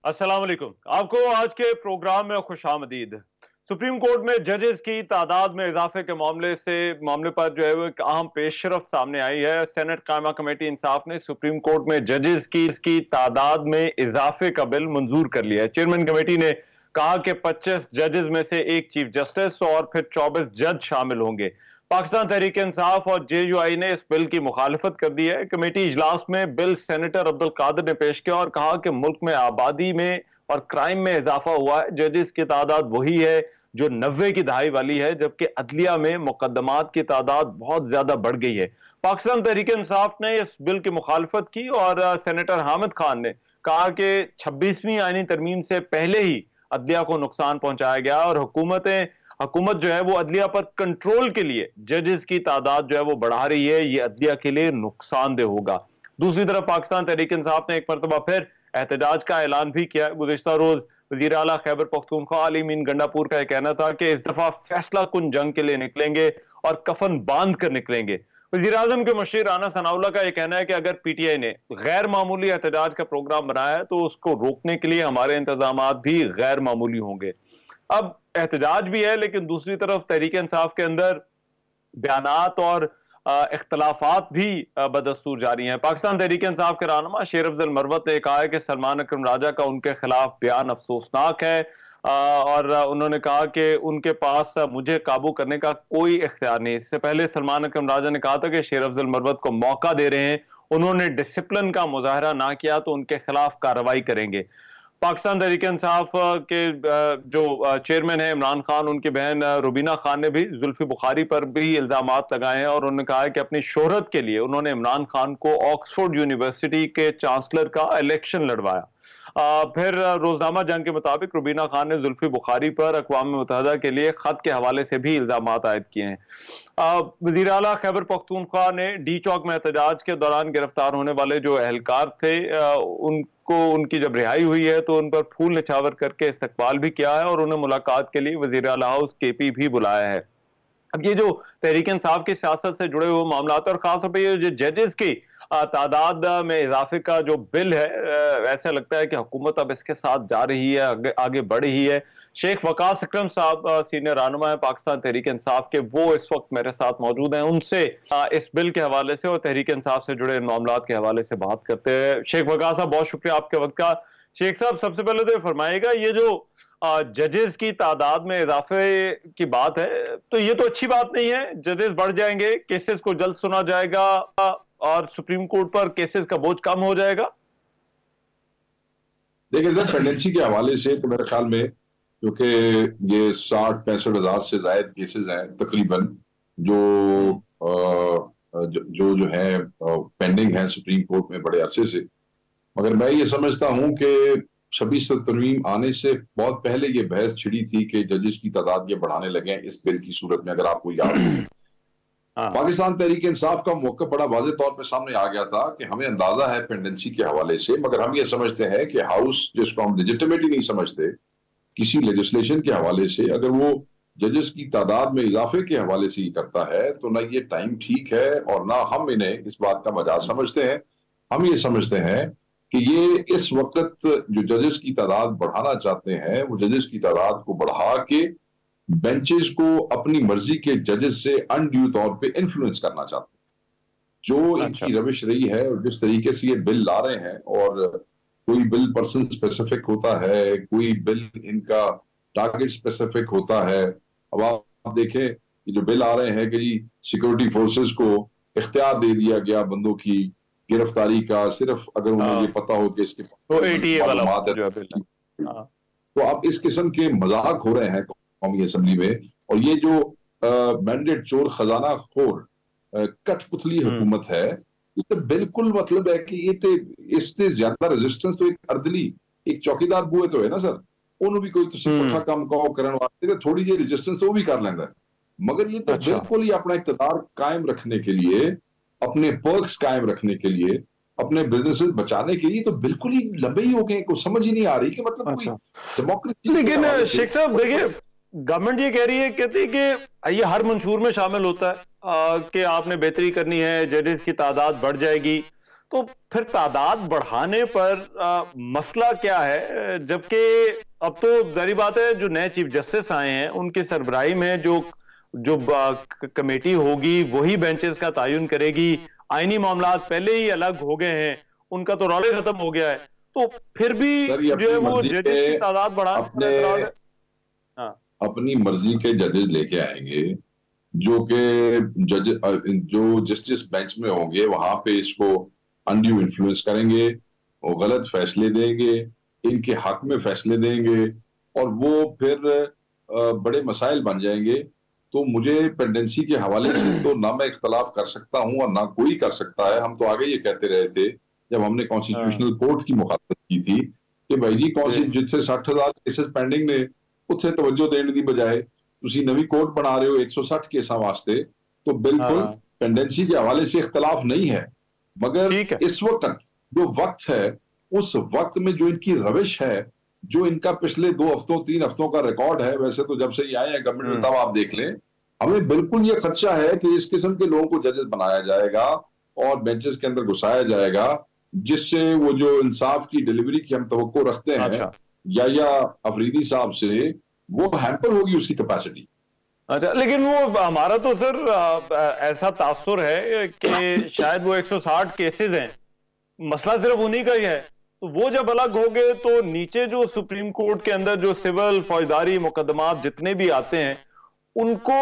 अस्सलाम वालेकुम। आपको आज के प्रोग्राम में खुशामदीद। सुप्रीम कोर्ट में जजेस की तादाद में इजाफे के मामले पर जो है वो एक अहम पेशरफ सामने आई है। सेनेट कायमा कमेटी इंसाफ ने सुप्रीम कोर्ट में जजेस की तादाद में इजाफे का बिल मंजूर कर लिया है। चेयरमैन कमेटी ने कहा कि 25 जजेस में से एक चीफ जस्टिस और फिर 24 जज शामिल होंगे। पाकिस्तान तहरीक इंसाफ और JUI ने इस बिल की मुखालिफत कर दी है। कमेटी इजलास में बिल सेनेटर अब्दुल कादिर ने पेश किया और कहा कि मुल्क में आबादी में और क्राइम में इजाफा हुआ है। जजेस की तादाद वही है जो 90 की दहाई वाली है, जबकि अदलिया में मुकदमात की तादाद बहुत ज्यादा बढ़ गई है। पाकिस्तान तहरीक इंसाफ ने इस बिल की मुखालिफत की और सेनेटर हामिद खान ने कहा कि 26वीं आईनी तरमीम से पहले ही अदलिया को नुकसान पहुंचाया गया और हुकूमत जो है वो अदलिया पर कंट्रोल के लिए जजेस की तादाद जो है वो बढ़ा रही है। ये अदलिया के लिए नुकसानदेह होगा। दूसरी तरफ पाकिस्तान तहरीक इंसाफ ने एक मरतबा फिर एहतजाज का ऐलान भी किया। गुज़िश्ता रोज वज़ीर आला खैबर पख्तूनख्वा अली मीन गंडापुर का यह कहना था कि इस दफा फैसला कुन जंग के लिए निकलेंगे और कफन बांध कर निकलेंगे। वज़ीर आज़म के मुशीर राना सनाउल्लाह का यह कहना है कि अगर PTI ने गैर मामूली एहतजाज का प्रोग्राम बनाया है तो उसको रोकने के लिए हमारे इंतजाम भी गैर मामूली होंगे। अब एहतजाज भी है, लेकिन दूसरी तरफ तहरीक इंसाफ के अंदर बयानात और इख्तलाफात भी बदस्तूर जारी हैं। पाकिस्तान तहरीक इंसाफ के रहनुमा शेर अफजल मरवत ने कहा है कि सलमान अकरम राजा का उनके खिलाफ बयान अफसोसनाक है और उन्होंने कहा कि उनके पास मुझे काबू करने का कोई इख्तियार नहीं। इससे पहले सलमान अकरम राजा ने कहा था कि शेर अफजल मरवत को मौका दे रहे हैं, उन्होंने डिसिप्लिन का मुजाहरा ना किया तो उनके खिलाफ कार्रवाई करेंगे। पाकिस्तान तहरीक इंसाफ के जो चेयरमैन है इमरान खान, उनकी बहन रुबीना खान ने भी जुल्फी बुखारी पर भी इल्जामात लगाए हैं और उन्होंने कहा है कि अपनी शोहरत के लिए उन्होंने इमरान खान को ऑक्सफोर्ड यूनिवर्सिटी के चांसलर का इलेक्शन लड़वाया। फिर रोजनामा जंग के मुताबिक रुबीना खान ने जुल्फी बुखारी पर अक़वाम मुत्तहिदा के लिए खत के हवाले से भी इल्जामात आयद किए हैं। वज़ीर आला खैबर पख्तूनख्वा ने डी चौक में एहतजाज के दौरान गिरफ्तार होने वाले जो एहलकार थे उनकी जब रिहाई हुई है तो उन पर फूल निछावर करके इस्तकबाल भी किया है और उन्हें मुलाकात के लिए वज़ीर आला हाउस KP भी बुलाया है। अब ये जो तहरीक इंसाफ की सियासत से जुड़े हुए मामला और खासतौर पर ये जो जजेस की तादाद में इजाफे का जो बिल है, ऐसा लगता है कि हुकूमत अब इसके साथ जा रही है, आगे बढ़ रही है। शेख वकास अकरम साहब सीनियर रहनुमा है पाकिस्तान तहरीक इंसाफ के, वो इस वक्त मेरे साथ मौजूद हैं। उनसे इस बिल के हवाले से और तहरीक इंसाफ से जुड़े मामला के हवाले से बात करते हैं। शेख वकास साहब, बहुत शुक्रिया आपके वक्त का। शेख साहब, सबसे पहले तो फरमाइएगा, ये जो जजेस की तादाद में इजाफे की बात है तो ये तो अच्छी बात नहीं है। जजेस बढ़ जाएंगे, केसेस को जल्द सुना जाएगा और सुप्रीम कोर्ट पर केसेस का बोझ कम हो जाएगा। देखिए सर, पेंडेंसी के हवाले से तो मेरे ख्याल में, क्योंकि ये 60-65 हजार से जायद केसेस हैं तकरीबन जो है पेंडिंग है सुप्रीम कोर्ट में बड़े अरसे से। मगर मैं ये समझता हूं कि 26 तरमीम आने से बहुत पहले ये बहस छिड़ी थी कि जजेस की तादाद ये बढ़ाने लगे इस बिल की सूरत में। अगर आपको याद हो, पाकिस्तान तहरीक इंसाफ का मौका बड़ा वाज़ेह तौर पे सामने आ गया था कि हमें अंदाजा है पेंडेंसी के हवाले से, मगर हम ये समझते हैं कि हाउस जिसको हम लेजिटिमेट ही नहीं समझते किसी लेजिस्लेशन के हवाले से, अगर वो जजेस की तादाद में इजाफे के हवाले से ही करता है तो ना ये टाइम ठीक है और ना हम इन्हें इस बात का मजाक समझते हैं। हम ये समझते हैं कि ये इस वक्त जो जजेस की तादाद बढ़ाना चाहते हैं वो जजेस की तादाद को बढ़ा के बेंचेस को अपनी मर्जी के जजेस से अनड्यू तौर पे इन्फ्लुएंस करना चाहते हैं। जो इनकी रविश रही है और जिस तरीके से ये बिल ला रहे हैं, और कोई बिल पर्सन स्पेसिफिक होता है, कोई बिल इनका टारगेट स्पेसिफिक होता है। अब आप देखें कि जो बिल आ रहे हैं कि जी सिक्योरिटी फोर्सेस को इख्तियार दे दिया गया बंदों की गिरफ्तारी का, सिर्फ अगर उन्हें ये पता हो कि इसके मालूमात है। तो अब इस किस्म के मजाक हो रहे हैं कौमी असम्बली में, और ये जो मैंडेट चोर खजाना खोर कठपुतली हुकूमत है, ये तो बिल्कुल मतलब है कि ये तो इससे ज्यादा रेजिस्टेंस तो एक अर्दली एक चौकीदार बुए तो है ना सर, उन्होंने भी कोई तो सिपठा काम कहो करने वास्ते थोड़ी जी रेजिस्टेंस तो वो भी कर लेंगे, मगर ये तो बिल्कुल ही अपना इक़्तिदार कायम रखने के लिए, अपने पर्क्स कायम रखने के लिए, अपने बिजनेसेस बचाने के लिए तो बिल्कुल ही लंबे ही हो गए। कुछ समझ ही नहीं आ रही कि मतलब कोई डेमोक्रेसी। लेकिन शेख साहब देखिए, गवर्नमेंट ये कह रही है, कहती है कि ये हर मंशूर में शामिल होता है कि आपने बेहतरी करनी है, जजेस की तादाद बढ़ जाएगी। तो फिर तादाद बढ़ाने पर मसला क्या है, जबकि अब तो जारी बात है जो नए चीफ जस्टिस आए हैं उनकी सरबराही में जो जो कमेटी होगी वही बेंचेस का तायुन करेगी। आईनी मामला पहले ही अलग हो गए हैं, उनका तो रौले खत्म हो गया है, तो फिर भी जो है वो जजेस की तादाद बढ़ाने अपनी मर्जी के जजेस लेके आएंगे जो कि जो जस्टिस बेंच में होंगे वहां पे इसको अनड्यू इन्फ्लुएंस करेंगे और गलत फैसले देंगे, इनके हक में फैसले देंगे और वो फिर बड़े मसाइल बन जाएंगे। तो मुझे पेंडेंसी के हवाले से तो ना मैं इख्तलाफ कर सकता हूं और ना कोई कर सकता है। हम तो आगे ये कहते रहे थे जब हमने कॉन्स्टिट्यूशनल कोर्ट की मुखातबत की थी कि भाई जी जिससे 60,000 केसेस पेंडिंग ने उत्थे तवज्जो देने की बजाय तुसी नवी कोर्ट बना रहे हो 160 केसा वास्ते, तो बिल्कुल पेंडेंसी के हवाले से इख्तलाफ नहीं है, मगर इस वक्त जो वक्त है उस वक्त में जो इनकी रविश है, जो इनका पिछले 2 हफ्तों 3 हफ्तों का रिकॉर्ड है, वैसे तो जब से ये आए हैं गवर्नमेंट में तब आप देख लें, हमें बिल्कुल ये खदशा है कि इस किस्म के लोगों को जजेस बनाया जाएगा और बेंचेस के अंदर घुसाया जाएगा जिससे वो जो इंसाफ की डिलीवरी की हम तवक्को रखते हैं या अफरीदी साहब से, वो हैम्पर होगी उसकी कैपेसिटी। अच्छा, लेकिन वो हमारा तो सर ऐसा तासुर है कि शायद वो 160 केसेस हैं, मसला सिर्फ उन्हीं का ही है, तो वो जब अलग हो गए तो नीचे जो सुप्रीम कोर्ट के अंदर जो सिविल फौजदारी मुकदमात जितने भी आते हैं उनको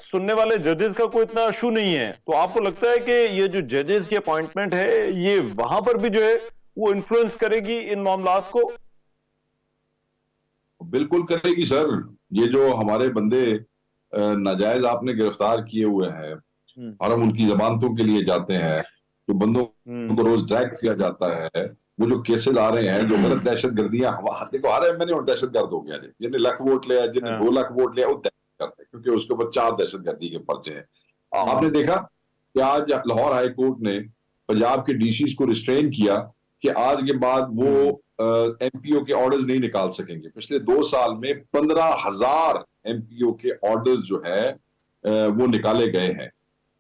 सुनने वाले जजेस का कोई इतना इशू नहीं है। तो आपको लगता है कि ये जो जजेस की अपॉइंटमेंट है ये वहां पर भी जो है वो इन्फ्लुएंस करेगी इन मामलात को? बिल्कुल करेगी सर। ये जो हमारे बंदे नाजायज आपने गिरफ्तार किए हुए हैं और हम उनकी जमानतों के लिए जाते हैं, जो बंदों को रोज ड्रैग किया जाता है, वो जो केसेस आ रहे हैं, जो गलत दहशत गर्दियां, देखो हर एमएलए और दहशत गर्द हो गया, जिन्हें लाख वोट लिया, जिन्हें 2 लाख वोट लिया, वो दहशत गर्द है क्योंकि उसके ऊपर 4 दहशत गर्दी के पर्चे हैं। आपने देखा कि आज लाहौर हाई कोर्ट ने पंजाब के डीसी को रिस्ट्रेन किया कि आज के बाद वो एमपीओ के ऑर्डर्स नहीं निकाल सकेंगे। पिछले 2 साल में 15,000 एमपीओ के ऑर्डर्स जो है वो निकाले गए हैं।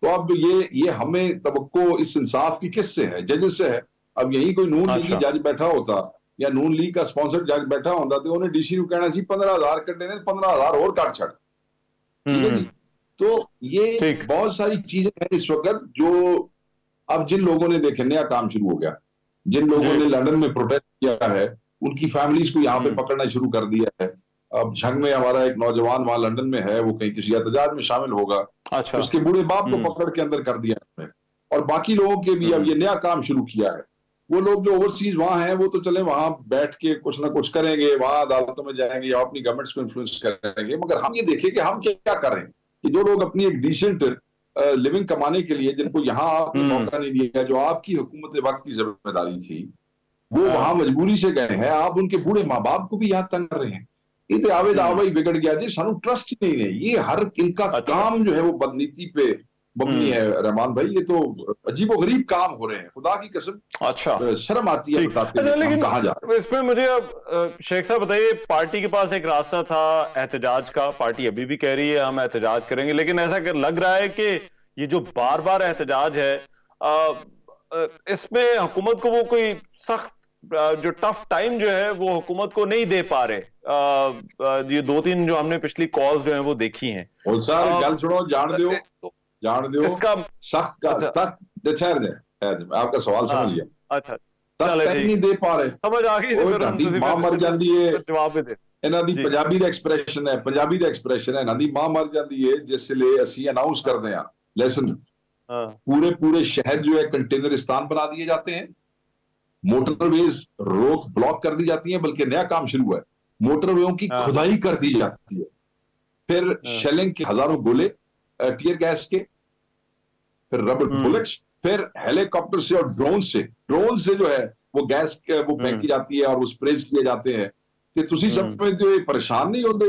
तो अब ये हमें तवक्को इस इंसाफ की किससे है? जजेस से है। अब यही कोई नून लीग जज बैठा होता या नून लीग का स्पॉन्सर्ड जज बैठा होता तो उन्हें डीसी को कहना सी 15,000 कटने ने 15,000 और काट छड़। ठीक है जी। तो ये बहुत सारी चीजें हैं इस वक्त जो अब जिन लोगों ने देखे नया काम शुरू हो गया, जिन लोगों ने लंदन में प्रोटेस्ट किया है उनकी फैमिलीज को यहाँ पे पकड़ना शुरू कर दिया है। अब झंग में हमारा एक नौजवान वहां लंदन में है, वो कहीं किसी एहतजाज में शामिल होगा, उसके बूढ़े बाप को पकड़ के अंदर कर दिया है। और बाकी लोगों के भी अब ये नया काम शुरू किया है। वो लोग जो ओवरसीज वहां हैं वो तो चले वहां बैठ के कुछ ना कुछ करेंगे, वहां अदालतों में जाएंगे या अपनी गवर्नमेंट्स को इन्फ्लुएंस करेंगे, मगर हम ये देखें कि हम क्या कर रहे हैं कि जो लोग अपनी एक डिसेंट लिविंग कमाने के लिए, जिनको यहाँ आपने मौका नहीं दिया, जो आपकी हुकूमत वक्त की जिम्मेदारी थी, वो वहां मजबूरी से गए हैं। आप उनके बूढ़े माँ बाप को भी यहाँ तंग कर रहे हैं। ये तो आवेद आवाई बिगड़ गया जी, सानू ट्रस्ट नहीं है। ये हर इनका काम जो है वो बदनीति पे मबनी है रहमान भाई। ये तो अजीबोगरीब काम हो रहे हैं, खुदा की कसम। अच्छा, शर्म आती है बताते हैं हम कहाँ जा रहे हैं। इसमें मुझे अब शेख साहब बताइए, पार्टी के पास एक रास्ता था एहतजाज का, पार्टी अभी भी कह रही है हम एहतजाज करेंगे, लेकिन ऐसा लग रहा है कि ये जो बार बार एहतजाज है इसमें हुकूमत को वो कोई सख्त जो टफ टाइम जो है वो हुकूमत को नहीं दे पा रहे। ये 2-3 जो हमने पिछली कॉल्स जो है वो देखी हैं। और सर गल सुनो, जान दो इसका सख्त का ठहर जाए, आपका सवाल समझ लिया। अच्छा, नहीं दे पा रहे, समझ आ गई। मां मर जाती है, जवाब दे ਇਹਨਾਂ ਦੀ ਪੰਜਾਬੀ ਦਾ ਐਕਸਪ੍ਰੈਸ਼ਨ ਹੈ ਇਹਨਾਂ ਦੀ ਮਾਂ ਮਰ ਜਾਂਦੀ ਹੈ ਜਿਸ ਲਈ ਅਸੀਂ ਅਨਾउंस ਕਰਦੇ ਹਾਂ लेसन पूरे शहर जो है कंटेनरिस्तान बना दिए जाते हैं, मोटरवेज ब्लॉक कर दी जाती हैं, बल्कि नया काम शुरू है, मोटरवेयों की खुदाई कर दी जाती है, फिर शेलिंग के हजारों गोले टीयर गैस के, फिर रबर बुलेट्स, फिर हेलीकॉप्टर से और ड्रोन से जो है वो गैस वो फेंकी जाती है और वो स्प्रेज किए जाते हैं। तो तुसी समझते हो परेशान नहीं होते?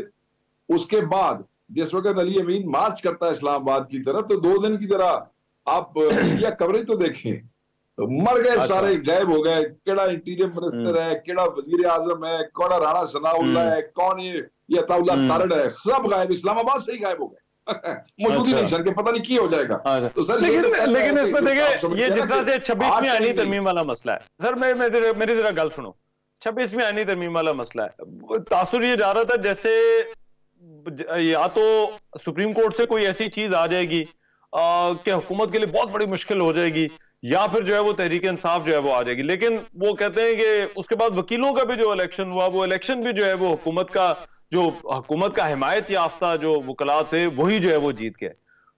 उसके बाद जिस वक्त अली अमीन मार्च करता है इस्लामाबाद की तरफ, तो 2 दिन की तरह आप मीडिया कवरेज तो देखें, मर गए सारे, गायब हो गए। केड़ा इंटीरियर मिनिस्टर है, केड़ा वजीर आजम है, कौन राणा सनाउल्लाह है, कौन ये अताउल्लाह तारड़ है, सब गायब, इस्लामाबाद से ही गायब हो गए। मौजूद ही नहीं सर, के पता नहीं क्या हो जाएगा। तो सर लेकिन इसमें देखिए, ये जिस तरह से 26वीं आईनी तरमीम वाला मसला है सर, मेरी जरा गल सुनो, 26वीं आईनी तरमीम वाला मसला है, तासुर ये जा रहा था जैसे या तो सुप्रीम कोर्ट से कोई ऐसी चीज आ जाएगी कि हुकूमत के लिए बहुत बड़ी मुश्किल हो जाएगी, या फिर जो है वो तहरीक इंसाफ जो है वो आ जाएगी। लेकिन वो कहते हैं कि उसके बाद वकीलों का भी जो इलेक्शन हुआ, वो इलेक्शन भी जो है वो हुकूमत का हिमायत याफ्ता जो वकला थे वही जो है वो जीत गए।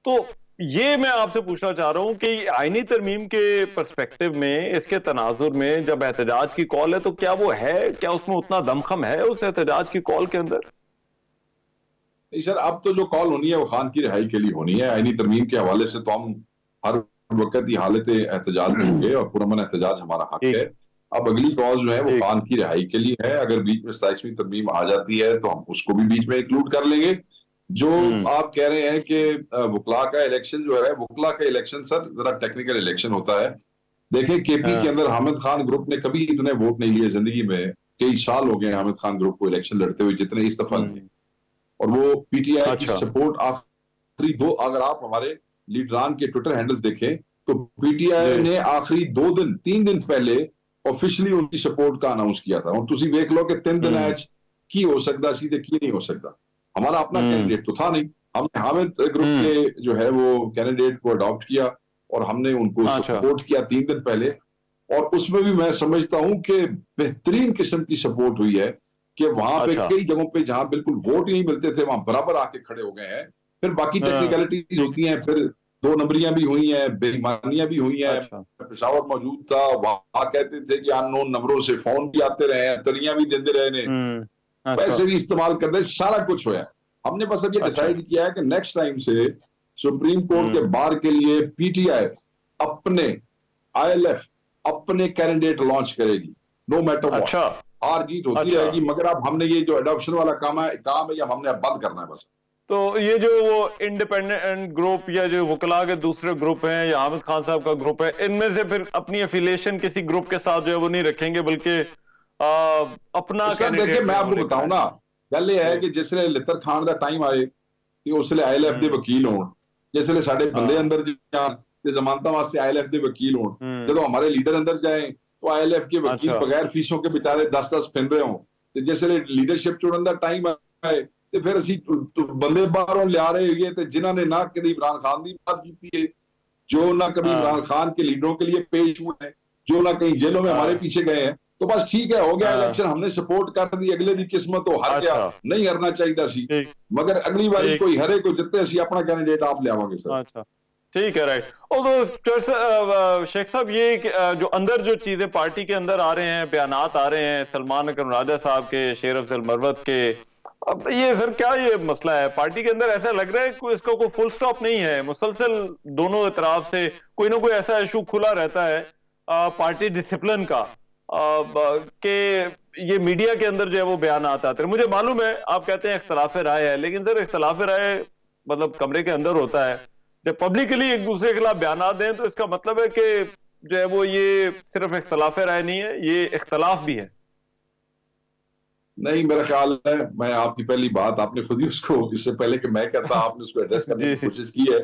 तो ये मैं आपसे पूछना चाह रहा हूं कि आईनी तरमीम के पर्सपेक्टिव में, इसके तनाजुर में जब एहतजाज की कॉल है, तो क्या वो है, क्या उसमें उतना दमखम है उस एहतजाज की कॉल के अंदर? नहीं सर, अब तो जो कॉल होनी है वो खान की रिहाई के लिए होनी है। आईनी तरमीम के हवाले से तो हम हर वक्त ही हालत एहतजाज में होंगे और पुरअमन एहतजाज हमारा हक है। अब अगली कॉल जो है वो खान की रिहाई के लिए है। अगर बीच में 27वीं तरमीम आ जाती है तो हम उसको भी बीच में इंक्लूड कर लेंगे। जो आप कह रहे हैं कि वकला का इलेक्शन जो है, वकला का इलेक्शन सर जरा टेक्निकल इलेक्शन होता है। देखिए केपी के अंदर हामिद खान ग्रुप ने कभी इतने वोट नहीं लिए जिंदगी में, कई साल हो गए हामिद खान ग्रुप को इलेक्शन लड़ते हुए जितने इस दफा लिए। और वो पीटीआई की सपोर्ट आखिरी दो, अगर आप हमारे लीडरान के ट्विटर हैंडल्स देखें तो पीटीआई ने आखिरी 3 दिन पहले ऑफिशियली उनकी सपोर्ट का अनाउंस किया था। और तुम देख लो कि 3 दिन आज की हो सकता, सीधे की नहीं हो सकता। हमारा अपना कैंडिडेट तो था नहीं, हमने हामिद ग्रुप के जो है वो कैंडिडेट को अडॉप्ट किया और हमने उनको सपोर्ट किया 3 दिन पहले। और उसमें भी मैं समझता हूं कि बेहतरीन किस्म की सपोर्ट हुई है कि वहां पे कई जगहों पे जहां बिल्कुल वोट ही नहीं मिलते थे वहां बराबर आके खड़े हो गए हैं। फिर बाकी टेक्निकलिटीज होती हैं, फिर 2 नंबरियां भी हुई हैं, बेईमानियां भी हुई हैं। पेशावर मौजूद था, वहां कहते थे कि अननोन नंबरों से फोन भी आते रहे, तरियां भी देते रहे ने, पैसे भी इस्तेमाल कर रहे, सारा कुछ हुआ। हमने बस अब ये डिसाइड किया है कि नेक्स्ट टाइम से सुप्रीम कोर्ट के बार के लिए पीटीआई अपने आईएलएफ अपने कैंडिडेट लॉन्च करेगी, नो मैटर व्हाट। हार जीत होती रहेगी, मगर अब हमने ये जो एडॉप्शन वाला काम है ये हमने अब बंद करना है बस। तो ये जो वो इंडिपेंडेंट ग्रुप या जो वकला के दूसरे ग्रुप हैं या हामिद खान साहब का ग्रुप है, इनमें से फिर अपनी एफिलिएशन किसी ग्रुप के साथ जो है वो नहीं रखेंगे, बल्कि अपना देखिए मैं आपको बताऊं ना, गल ये है कि जिसले लितर खान का टाइम आए कि उसले आईएलएफ के वकील हों, जिसले साडे बंदे अंदर जान ते जमानतां वास्ते आईएलएफ के वकील हों, जदों हमारे लीडर अंदर जाए तो आईएलएफ के वकील बगैर फीसों के बेचारे 10-10 फिर रहे हों, ते जिसले लीडरशिप चुनन का टाइम आए ਤੇ ਫਿਰ ਅਸੀਂ ਬੰਦੇ ਬਾਹਰੋਂ ਲਿਆ ਰਹੇ ਹੈਗੇ ਤੇ जिन्हां ने ना कभी इमरान खान की बात की है, जो ना कभी इमरान खान के लीडरों के लिए पेश हुए हैं, जो ना कहीं जेलों में हमारे पीछे गए हैं। तो बस ठीक है, हो गया इलेक्शन, हमने सपोर्ट कर दी, अगले की किस्मत तो हार गया, नहीं हरना चाहिए सी, मगर अगली बार कोई हरे को जितने असि अपना कैंडिडेट आप लियावांगे सर। ठीक है, राइट। और तो शेख साहब, ये जो अंदर जो चीजें पार्टी के अंदर आ रहे हैं, बयानात आ रहे हैं सलमान अकरम राजा साहब के, शेर अफजल मरवत के, अब ये सर क्या ये मसला है पार्टी के अंदर? ऐसा लग रहा है कि इसका कोई फुल स्टॉप नहीं है, मुसलसल दोनों तरफ से कोई ना कोई ऐसा इशू खुला रहता है पार्टी डिसिप्लिन का, कि ये मीडिया के अंदर जो है वो बयान आते हैं। मुझे मालूम है आप कहते हैं इख्तलाफ राय है, लेकिन सर इख्तलाफ राय मतलब कमरे के अंदर होता है, जब पब्लिकली एक दूसरे के खिलाफ बयान दें तो इसका मतलब है कि जो है वो ये सिर्फ इख्तलाफ राय नहीं है, ये इख्तलाफ भी है। नहीं, मेरा ख्याल है, मैं आपकी पहली बात आपने खुद ही उसको, इससे पहले कि मैं कहता आपने उसको एड्रेस करने की कोशिश की है।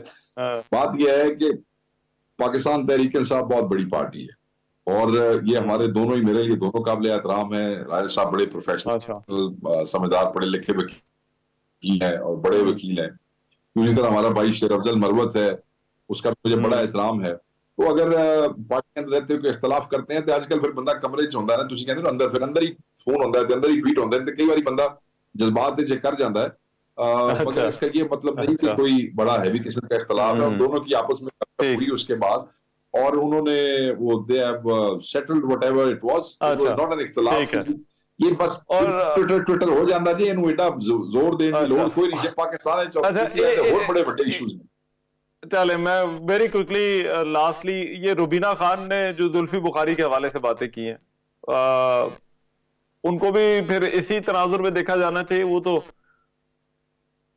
बात यह है कि पाकिस्तान तहरीक इंसाफ बहुत बड़ी पार्टी है और ये हमारे दोनों ही, मेरे लिए दोनों काबिल एहतराम है। राजा साहब बड़े प्रोफेशनल समझदार पढ़े लिखे वकील हैं और बड़े वकील हैं। उसी तरह हमारा भाई शेर अफजल मरवत है, उसका मुझे बड़ा एहतराम है। तो अगर पार्टी के अंदर रहते हुए इख्तलाफ करते हैं तो आजकल फिर बंदा कमरे च होंदा है ना, तुसीं कहंदे हो अंदर, फिर अंदर ही फोन होंदा है, अंदर ही ट्वीट होंदे हैं, कई बार बंदा जज्बात से कर जाता है। मगर इसका ये मतलब नहीं कि कोई बड़ा हैवी किस्म का इख्तलाफ है। दोनों की आपस में हुई उसके बाद और उन्होंने वो they have settled whatever it was, it was not an इख्तलाफ। ये बस ट्विटर हो जाता जी, इन्हू एडा जोर देने की लोड़ कोई नहीं। पाकिस्तान और बड़े बड़े इश्यूज में चले, मैं वेरी क्विकली लास्टली, ये रुबीना खान ने जो जुल्फी बुखारी के हवाले से बातें की हैं, उनको भी फिर इसी तनाजुर में देखा जाना चाहिए? वो तो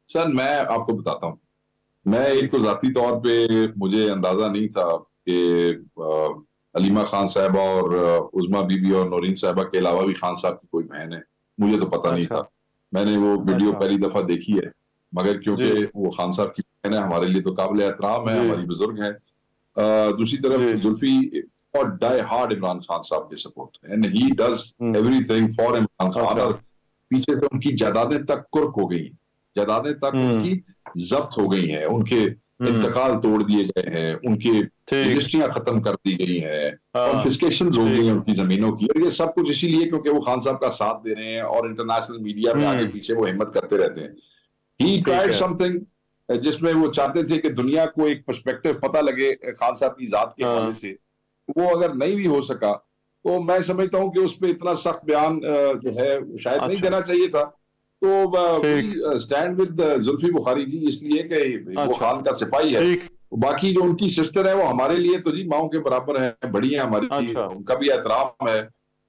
सर मैं आपको बताता हूँ, मैं एक तो जाती तौर पे मुझे अंदाजा नहीं था कि अलीमा खान साहबा और उज़मा बीबी और नौरीन साहबा के अलावा भी खान साहब की कोई बहन है, मुझे तो पता नहीं था। मैंने वो वीडियो पहली दफा देखी है मगर क्योंकि जी वो खान साहब की बहन है, हमारे लिए तो काबिल एहतराम है, जी हमारी बुजुर्ग है। दूसरी तरफ जी जी। जुल्फी और डाई हार्ड इमरान खान साहब के support and he does hmm. Everything for Imran Khan. अच्छा। और पीछे से उनकी जायदादें तक कुर्क हो गई, जायदादें तक हम्म उनकी जब्त हो गई हैं, उनके हम्म। इंतकाल तोड़ दिए गए हैं, उनकी ठीक। रजिस्ट्रियां खत्म कर दी गई हैं, हाँ। कॉन्फिस्केशन हो गई ठीक हैं है। उनकी जमीनों की। और ये सब कुछ इसीलिए क्योंकि वो खान साहब का साथ दे रहे हैं और इंटरनेशनल मीडिया में आगे हम्म। पीछे वो हिम्मत करते रहते हैं। ही ठीक ट्राइड है। समथिंग जिसमें वो चाहते थे कि दुनिया को एक पर्सपेक्टिव पता लगे खान साहब की जात के हवाले हाँ। से। वो अगर नहीं भी हो सका तो मैं समझता हूं कि उस पर इतना सख्त बयान जो है शायद नहीं अच्छा। देना चाहिए था। तो ठीक। We stand with Zulfi Bukhari ji, इसलिए कि वो अच्छा। खान का सिपाही है। ठीक। बाकी जो उनकी सिस्टर है वो हमारे लिए तो जी माओ के बराबर है, बड़ी है हमारी, अच्छा। उनका भी एहतराम है।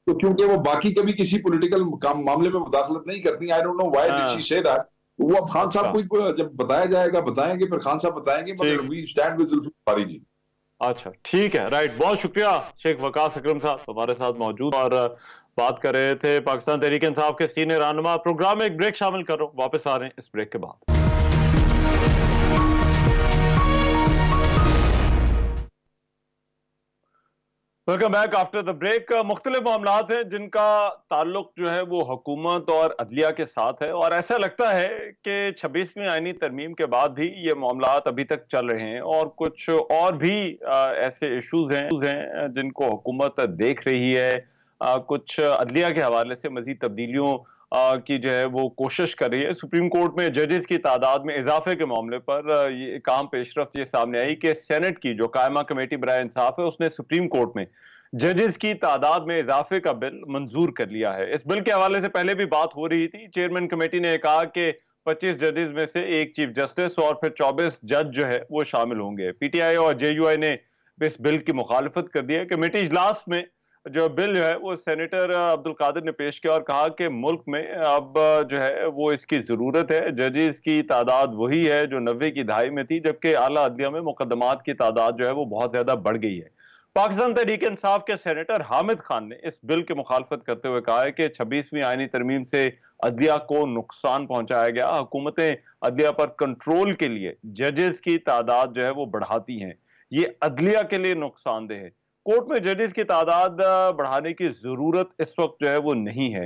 तो क्योंकि वो बाकी कभी किसी पॉलिटिकल मामले में मुदाखलत नहीं करती, I don't know why did she हाँ। Say that. वो अब खान साहब अच्छा। को जब बताया जाएगा बताएंगे, फिर खान साहब बताएंगे, मगर ठीक। We stand with Zulfi Bukhari ji. अच्छा ठीक है, राइट। बहुत शुक्रिया शेख वकास अकरम साहब हमारे साथ मौजूद और बात कर रहे थे पाकिस्तान तहरीक इंसाफ के सीनियर रहनुमा। प्रोग्राम में एक ब्रेक शामिल कर रहा हूं, वापस आ रहे हैं इस ब्रेक के बाद। Welcome back after the break. मुख्तलिफ मामलात हैं जिनका ताल्लुक जो है वो हुकूमत और अदलिया के साथ है, और ऐसा लगता है कि 26वीं आईनी तरमीम के बाद भी ये मामलात अभी तक चल रहे हैं, और कुछ और भी ऐसे इश्यूज हैं जिनको हुकूमत देख रही है। कुछ अदलिया के हवाले से मजीद तब्दीलियों की जो है वो कोशिश कर रही है। सुप्रीम कोर्ट में जजेस की तादाद में इजाफे के मामले पर ये एक अहम पेशरफ्त ये सामने आई कि सेनेट की जो कायमा कमेटी बराए इंसाफ है उसने सुप्रीम कोर्ट में जजेस की तादाद में इजाफे का बिल मंजूर कर लिया है। इस बिल के हवाले से पहले भी बात हो रही थी। चेयरमैन कमेटी ने कहा कि 25 जजेस में से एक चीफ जस्टिस और फिर 24 जज जो है वो शामिल होंगे। पीटीआई और जेयूआई ने इस बिल की मुखालफत कर दी है। कमेटी इजलास में जो बिल जो है वो सेनेटर अब्दुल कादिर ने पेश किया और कहा कि मुल्क में अब जो है वो इसकी जरूरत है। जजेस की तादाद वही है जो 90 की दहाई में थी, जबकि आला अदलिया में मुकदमात की तादाद जो है वो बहुत ज्यादा बढ़ गई है। पाकिस्तान तहरीक इंसाफ के सेनेटर हामिद खान ने इस बिल की मुखालफत करते हुए कहा है कि 26वीं आईनी तरमीम से अदलिया को नुकसान पहुंचाया गया। हुकूमतें अदलिया पर कंट्रोल के लिए जजेस की तादाद जो है वो बढ़ाती हैं, ये अदलिया के लिए नुकसानदेह है। कोर्ट में जजेस की तादाद बढ़ाने की जरूरत इस वक्त जो है वो नहीं है।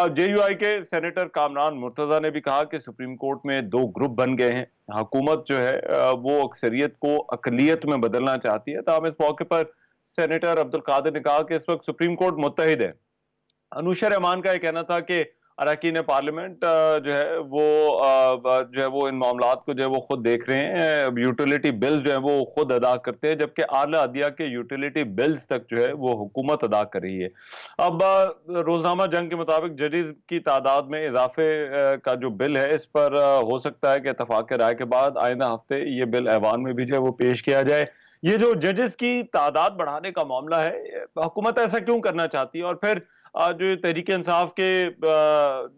जेयूआई के सेनेटर कामरान मुर्तजा ने भी कहा कि सुप्रीम कोर्ट में दो ग्रुप बन गए हैं। हुकूमत जो है वो अक्सरियत को अकलियत में बदलना चाहती है। ताहम इस मौके पर सेनेटर अब्दुल कादिर ने कहा कि इस वक्त सुप्रीम कोर्ट मुत्तहिद है। अनुशा रहमान का यह कहना था कि अरकान पार्लियामेंट जो है वो जो है वो इन मामलात को जो है वो खुद देख रहे हैं। यूटिलिटी बिल्स जो है वो खुद अदा करते हैं, जबकि आला अदलिया के यूटिलिटी बिल्स तक जो है वो हुकूमत अदा कर रही है। अब रोजनामा जंग के मुताबिक जजेस की तादाद में इजाफे का जो बिल है इस पर हो सकता है कि इत्तफाक राय के बाद आइंदा हफ्ते ये बिल ऐवान में भी जो है वो पेश किया जाए। ये जो जजेस की तादाद बढ़ाने का मामला है, हुकूमत ऐसा क्यों करना चाहती है? और फिर जो तहरीक इंसाफ के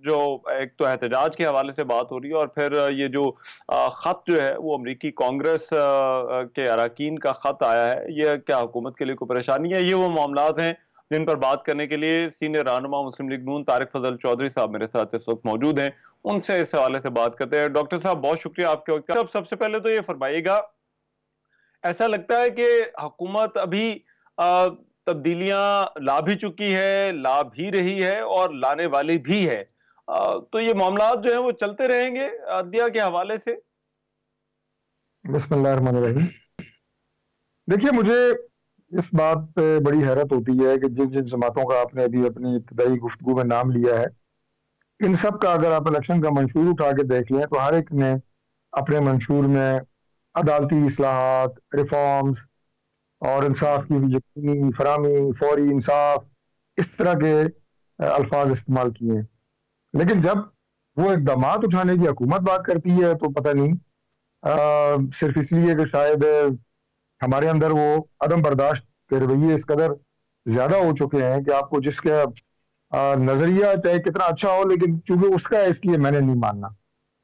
जो एक तो एहतजाज के हवाले से बात हो रही है, और फिर ये जो खत जो है वो अमरीकी कांग्रेस के अरकान का खत आया है, ये क्या हुकूमत के लिए कोई परेशानी है? ये वो मामलात हैं जिन पर बात करने के लिए सीनियर रहनुमा मुस्लिम लीग नून तारिक फजल चौधरी साहब मेरे साथ इस वक्त मौजूद हैं। उनसे इस हवाले से बात करते हैं। डॉक्टर साहब बहुत शुक्रिया आपके वक्त का। सबसे पहले तो ये फरमाइएगा, ऐसा लगता है कि हुकूमत अभी तब्दीलियां ला भी चुकी है, ला भी रही है और लाने वाली भी है। तो ये मामला जो है वो चलते रहेंगे अदलिया के हवाले से? बिस्मिल्लाहिर्रहमानिर्रहीम। देखिए, मुझे इस बात पे बड़ी हैरत होती है कि जिन जिन जमातों का आपने अभी अपनी इब्तदाई गुफ्तगू में नाम लिया है, इन सब का अगर आप इलेक्शन का मंशूर उठा के देख लें तो हर एक ने अपने मंशूर में अदालती इस्लाहात, रिफॉर्म्स और इंसाफ की यकीनी फरामी, फौरी इंसाफ, इस तरह के अल्फाज इस्तेमाल किए हैं। लेकिन जब वो इक़दामात उठाने की हुकूमत बात करती है तो पता नहीं, सिर्फ इसलिए कि शायद हमारे अंदर वो अदम बर्दाश्त के रवैये इस कदर ज्यादा हो चुके हैं कि आपको जिसका नजरिया चाहे कितना अच्छा हो, लेकिन चूंकि उसका है इसलिए मैंने नहीं मानना,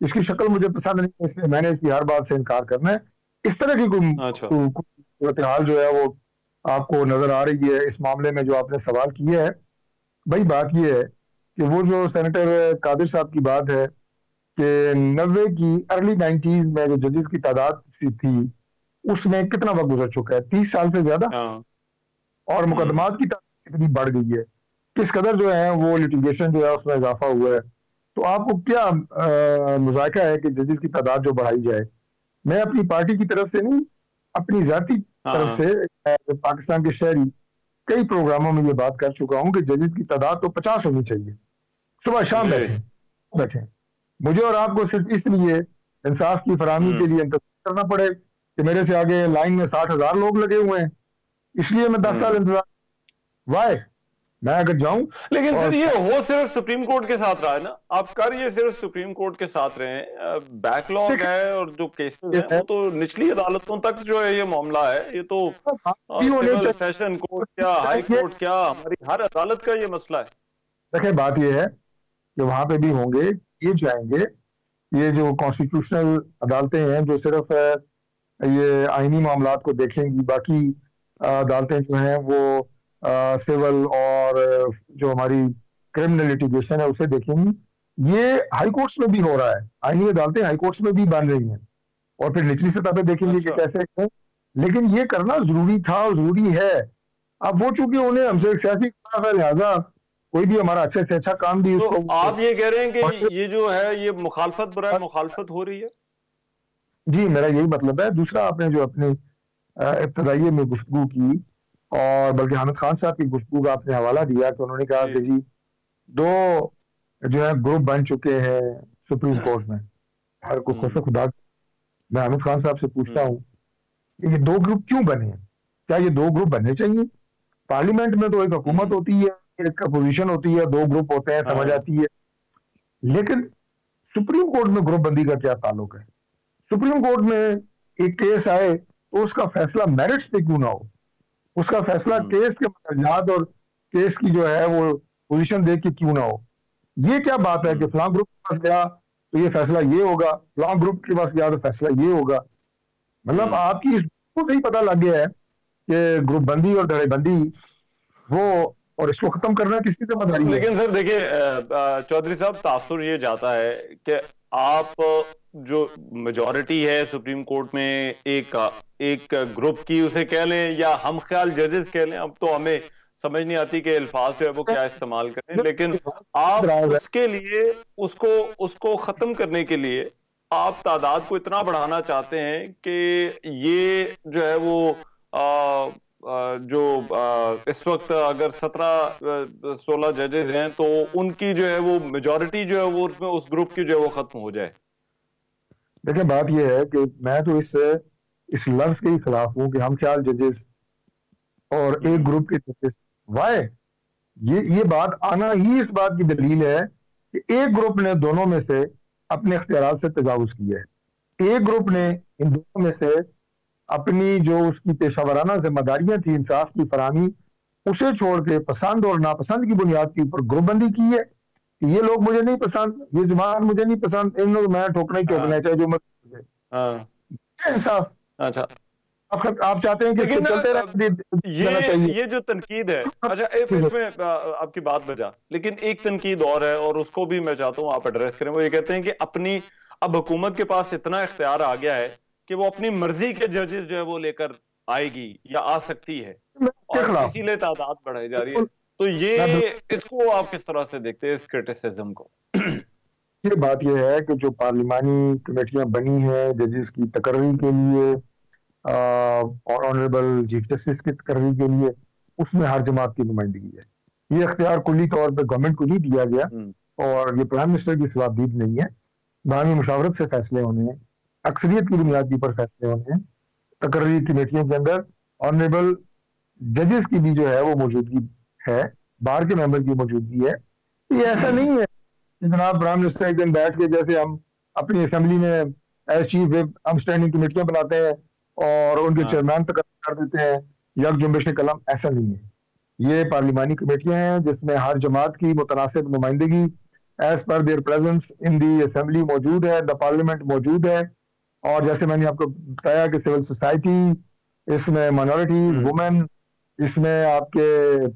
इसकी शक्ल मुझे पसंद नहीं है इसलिए मैंने इसकी हर बात से इनकार करना है। इस तरह की अच्छा। सूरत हाल जो है वो आपको नजर आ रही है। इस मामले में जो आपने सवाल किया है, भाई बात यह है कि वो जो सेनेटर कादिर साहब की बात है कि 90 की अर्ली 90s में जो जजेस की तादाद थी उसमें कितना वक्त गुजर चुका है, 30 साल से ज्यादा, और मुकदमात की तादाद कितनी बढ़ गई है, किस कदर जो है वो लिटिगेशन जो है उसमें इजाफा हुआ है। तो आपको क्या मुज़ायका है कि जजेस की तादाद जो बढ़ाई जाए? मैं अपनी पार्टी की तरफ से नहीं, अपनी जाती तरफ से पाकिस्तान के शहरी कई प्रोग्रामों में ये बात कर चुका हूं कि जजेस की तादाद तो 50 होनी चाहिए, सुबह शाम बैठे। मुझे और आपको सिर्फ इसलिए इंसाफ की फराहमी के लिए इंतजार करना पड़े कि मेरे से आगे लाइन में 60,000 लोग लगे हुए हैं, इसलिए मैं 10 साल इंतजार, वाई मैं अगर जाऊं। लेकिन सर ये हो सिर्फ सुप्रीम कोर्ट के साथ रहा है ना, आप कर ये सिर्फ सुप्रीम कोर्ट के साथ रहे हैं, बैकलॉग है और जो केसेस है वो तो निचली अदालतों तक जो है ये मामला है, ये तो सेशन कोर्ट क्या, हाई कोर्ट क्या, हमारी हर अदालत का ये मसला है। देखिए बात ये है कि वहां पे भी होंगे, ये जाएंगे, ये जो कॉन्स्टिट्यूशनल अदालतें हैं जो सिर्फ ये आईनी मामलात को देखेंगी, बाकी अदालतें जो हैं वो सिविल और जो हमारी क्रिमिनल लिटिगेशन है उसे देखेंगी। ये हाई कोर्ट्स में भी हो रहा है, आईनी अदालतें हाई कोर्ट्स में भी बन रही हैं, और फिर निचली सतह पे देखेंगे कि कैसे है। लेकिन ये करना जरूरी था और जरूरी है। अब वो चूंकि उन्हें हमसे सियासी लिहाजा कोई भी हमारा अच्छे से अच्छा काम भी, तो आप ये कह रहे हैं कि ये जो है ये मुखालफत बुरा मुखालफत हो रही है? जी मेरा यही मतलब है। दूसरा, आपने जो अपनी इब्तदाई में गुफ्तगू की, और बल्कि हामिद खान साहब की गुफ्तगू का आपने हवाला दिया कि उन्होंने कहा कि जी 2 जो है ग्रुप बन चुके हैं सुप्रीम कोर्ट में। हर को खुद खुदा मैं हामिद खान साहब से पूछता हूँ कि ये 2 ग्रुप क्यों बने हैं? क्या ये 2 ग्रुप बनने चाहिए? पार्लियामेंट में तो एक हुकूमत होती है, एक अपोजिशन होती है, 2 ग्रुप होते हैं, समझ आती है। लेकिन सुप्रीम कोर्ट में ग्रुप बंदी का क्या ताल्लुक है? सुप्रीम कोर्ट में एक केस आए तो उसका फैसला मेरिट्स पे क्यों ना हो, उसका फैसला केस के मसलात और केस की जो है वो पोजीशन देख के क्यों ना हो। ये क्या बात है कि फलां ग्रुप के पास गया तो ये फैसला ये होगा, फलां ग्रुप के पास गया तो फैसला ये होगा। मतलब आपकी इसको नहीं पता लग गया है कि ग्रुप बंदी और धड़ेबंदी वो, और इसको खत्म करना किसकी जिम्मेदारी है? लेकिन सर देखिए चौधरी साहब, तासुर ये जाता है कि आप जो मेजॉरिटी है सुप्रीम कोर्ट में एक ग्रुप की उसे कह लें या हम ख्याल जजेस कह लें, अब तो हमें समझ नहीं आती कि अल्फाज जो है वो क्या इस्तेमाल करें, लेकिन आप उसके लिए उसको खत्म करने के लिए आप तादाद को इतना बढ़ाना चाहते हैं कि ये जो है वो इस वक्त अगर 17-16 जजेस हैं तो उनकी जो है वो मेजॉरिटी जो है वो उसमें उस ग्रुप की जो है वो खत्म हो जाए। देखिए बात यह है कि मैं तो इस लफ्ज के ही खिलाफ हूं कि हम ख्याल जजेस और एक ग्रुप के जजेस। वाई ये बात आना ही इस बात की दलील है कि एक ग्रुप ने दोनों में से अपने इख्तियारात से तजावुज किया है। एक ग्रुप ने इन दोनों में से अपनी जो उसकी पेशावराना जिम्मेदारियां थी इंसाफ की फराहमी, उसे छोड़ के पसंद और नापसंद की बुनियाद के ऊपर ग्रुपबंदी की है। ये लोग मुझे नहीं पसंद, ये जमात मुझे नहीं पसंद, इन लोग मैं ठोकना ही ठोकना है, चाहे जो मत इंसाफ। अच्छा, आप चाहते हैं कि चलते रहे ये जो तनकीद है, अच्छा इसमें आपकी बात बजा, लेकिन एक तनकीद और है और उसको भी मैं चाहता हूँ आप एड्रेस करें। वो ये कहते हैं कि अपनी अब हुकूमत के पास इतना इख्तियार आ गया है कि वो अपनी मर्जी के जजेस जो है वो लेकर आएगी या आ सकती है, और इसीलिए तादाद बढ़ाई जा रही है। तो ये इसको आप किस तरह से देखते हैं इस क्रिटिसिज्म को? ये बात ये है कि जो पार्लिमानी कमेटियां बनी है जजेस की तकर्री के लिए और ऑनरेबल चीफ जस्टिस की तकर्री के लिए, उसमें हर जमात की नुमाइंदगी है। ये अख्तियार कुल्ली तौर पर गवर्नमेंट को नहीं दिया गया, और ये प्राइम मिनिस्टर की सवाबदीद नहीं है। बाहमी मुशावरत से फैसले होने हैं, अक्सरियत की बुनियाद के ऊपर फैसले होने हैं। तकर्री कमेटियों के अंदर ऑनरेबल जजेस की भी जो है वो मौजूदगी है, बार के मेंबर की मौजूदगी है। ये ऐसा नहीं है कि जनाब प्राइम मिनिस्टर एक दिन बैठ के, जैसे हम अपनी असेंबली में एज चीफ विप हम स्टैंडिंग कमेटियां बनाते हैं और उनके चेयरमैन तक कर देते हैं यक जुम्बिश कलम, ऐसा नहीं है। ये पार्लिमानी कमेटियां हैं जिसमें हर जमात की मुतनासिब नुमाइंदगी as per their presence in the assembly मौजूद है, द पार्लियामेंट मौजूद है। और जैसे मैंने आपको बताया कि सिविल सोसाइटी, इसमें माइनॉरिटीज, वुमेन, इसमें आपके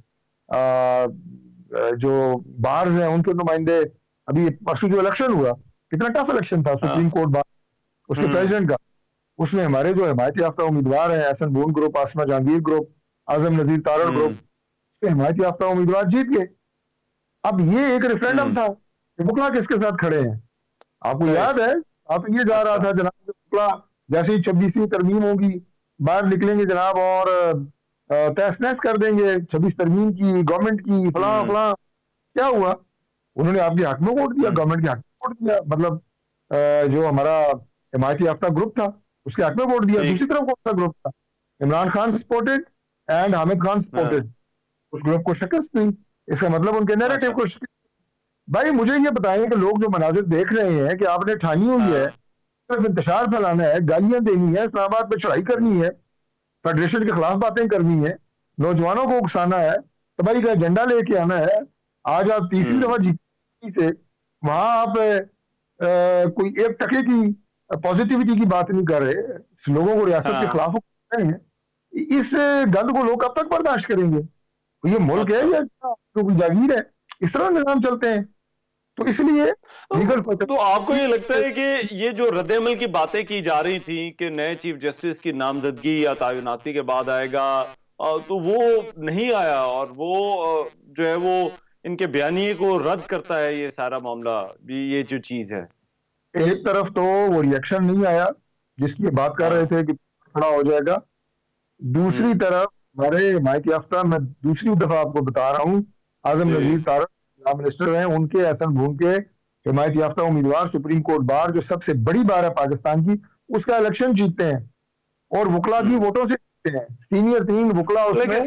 जो बार्स हैं उनके नुमाइंदे। अभी परसों जो इलेक्शन हुआ कितना टफ इलेक्शन था सुप्रीम कोर्ट बार उसके प्रेसिडेंट का। उसमें हमारे जो हिमायत याफ्ता उम्मीदवार हैं, एहसन बून ग्रुप, आसमा जहांगीर ग्रुप, आजम नजीर तारड़ ग्रुप, हिमायत याफ्ता उम्मीदवार जीत गए। अब ये एक रेफरेंडम था, वकला किसके साथ खड़े हैं? आपको याद है, आप ये जा रहा था जनाब, वकला जैसे ही 26वीं तरमीम होगी बाहर निकलेंगे जनाब और तहस नहस कर देंगे 26 तरमीम की, गवर्नमेंट की, फला फला। क्या हुआ? उन्होंने आपके हक में वोट दिया, गवर्नमेंट के हक में वोट दिया, मतलब जो हमारा हिमायत याफ्ता ग्रुप था उसके हक में वोट दिया। दूसरी तरफ कौन सा ग्रुप था? Imran Khan supported and Hamid Khan supported, उस ग्रुप को शिकस्त दी। इसका मतलब उनके नैरेटिव को शिकस्त। भाई मुझे ये बताएं कि लोग जो मनाजिर देख रहे हैं कि आपने ठानी हुई है, सिर्फ इंतशार फैलाना है, गालियां देनी है, इस्लामाबाद पे चढ़ाई करनी है, फेडरेशन के खिलाफ बातें करनी है, नौजवानों को उकसाना है, तबाही का एजेंडा लेके आना है। आज आप तीसरी दफा जीती से वहां आप कोई एक टके की पॉजिटिविटी की बात नहीं कर रहे, लोगों को रियासत के खिलाफ कर रहे हैं। इस गंद को लोग कब तक बर्दाश्त करेंगे? ये मुल्क है या कोई जागीर है? इस तरह निजाम चलते हैं। तो इसलिए तो आपको ये लगता है कि ये जो रद्द-ए-अमल की बातें की जा रही थी कि नए चीफ जस्टिस की नामजदगी या तैनाती के बाद आएगा, तो वो नहीं आया और वो जो है वो इनके बयानिए को रद्द करता है ये सारा मामला, ये जो चीज है। एक तरफ तो वो रिएक्शन नहीं आया जिसकी बात कर रहे थे कि खड़ा हो जाएगा, दूसरी तरफ हमारे हिमायत याफ्ता, मैं दूसरी दफा आपको बता रहा हूँ, आजम नजीर तारड़ मिनिस्टर हैं, उनके एहसन बून के हिमायत याफ्ता उम्मीदवार सुप्रीम कोर्ट बार जो सबसे बड़ी बार है पाकिस्तान की, उसका इलेक्शन जीतते हैं और वकला की वोटों से जीतते हैं। सीनियर 3 वकला उसमें।